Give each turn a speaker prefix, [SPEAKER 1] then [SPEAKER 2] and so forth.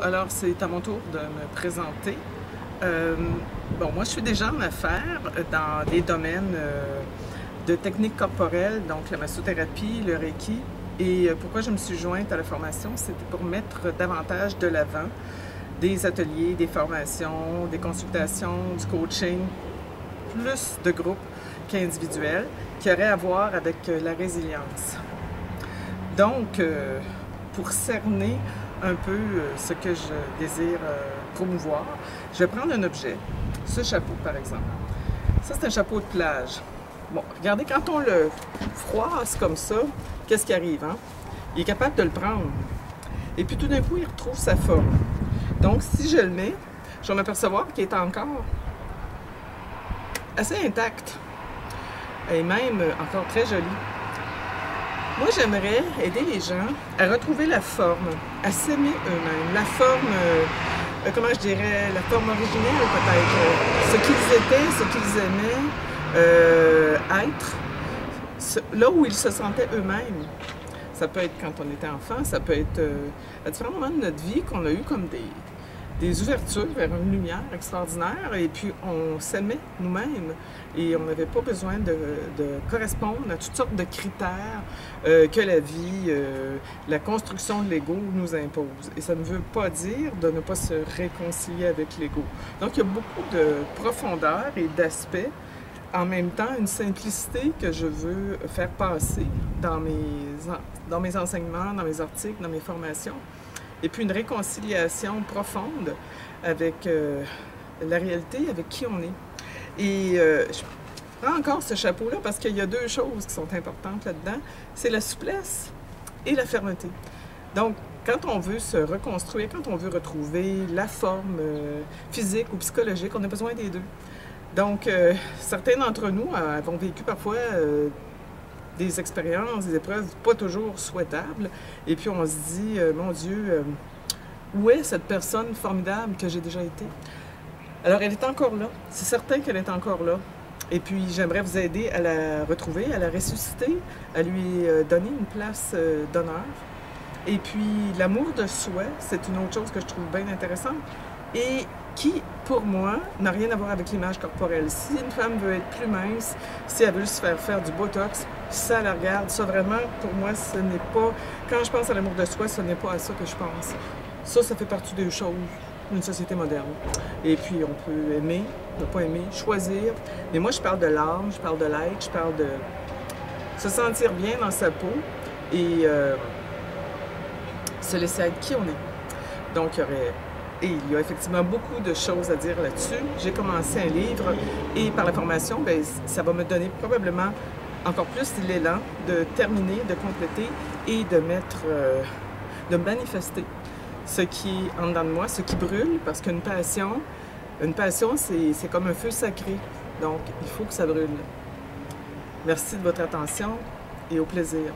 [SPEAKER 1] Alors c'est à mon tour de me présenter. Moi je suis déjà en affaires dans des domaines de techniques corporelles, donc la massothérapie, le Reiki. Et pourquoi je me suis jointe à la formation, c'était pour mettre davantage de l'avant des ateliers, des formations, des consultations, du coaching, plus de groupes qu'individuels, qui auraient à voir avec la résilience. Donc, pour cerner un peu ce que je désire promouvoir, je vais prendre un objet, ce chapeau par exemple. Ça, c'est un chapeau de plage. Bon, regardez, quand on le froisse comme ça, qu'est-ce qui arrive, hein? Il est capable de le prendre. Et puis tout d'un coup, il retrouve sa forme. Donc, si je le mets, je vais m'apercevoir qu'il est encore assez intact. Et même encore très joli. Moi, j'aimerais aider les gens à retrouver la forme, à s'aimer eux-mêmes. La forme, comment je dirais, la forme originelle peut-être. Ce qu'ils étaient, ce qu'ils aimaient être, là où ils se sentaient eux-mêmes. Ça peut être quand on était enfant, ça peut être à différents moments de notre vie qu'on a eu comme des ouvertures vers une lumière extraordinaire et puis on s'aimait nous-mêmes et on n'avait pas besoin de correspondre à toutes sortes de critères que la vie, la construction de l'ego nous impose. Et ça ne veut pas dire de ne pas se réconcilier avec l'ego. Donc il y a beaucoup de profondeur et d'aspects, en même temps une simplicité que je veux faire passer dans mes enseignements, dans mes articles, dans mes formations. Et puis une réconciliation profonde avec la réalité, avec qui on est. Et je prends encore ce chapeau-là parce qu'il y a deux choses qui sont importantes là-dedans. C'est la souplesse et la fermeté. Donc, quand on veut se reconstruire, quand on veut retrouver la forme physique ou psychologique, on a besoin des deux. Donc, certains d'entre nous avons vécu parfois des expériences, des épreuves pas toujours souhaitables. Et puis on se dit, mon Dieu, où est cette personne formidable que j'ai déjà été? Alors elle est encore là, c'est certain qu'elle est encore là. Et puis j'aimerais vous aider à la retrouver, à la ressusciter, à lui donner une place d'honneur. Et puis l'amour de soi, c'est une autre chose que je trouve bien intéressante. Et qui, pour moi, n'a rien à voir avec l'image corporelle. Si une femme veut être plus mince, si elle veut se faire du botox, ça la regarde. Ça vraiment, pour moi, ce n'est pas... Quand je pense à l'amour de soi, ce n'est pas à ça que je pense. Ça fait partie des choses d'une société moderne. Et puis, on peut aimer, ne pas aimer, choisir. Mais moi, je parle de l'âme, je parle de l'être, je parle de se sentir bien dans sa peau et se laisser être qui on est. Donc, il y a effectivement beaucoup de choses à dire là-dessus. J'ai commencé un livre et par la formation, ça va me donner probablement encore plus l'élan de terminer, de compléter et de de manifester ce qui est en dedans de moi, ce qui brûle, parce qu'une passion, c'est comme un feu sacré. Donc, il faut que ça brûle. Merci de votre attention et au plaisir.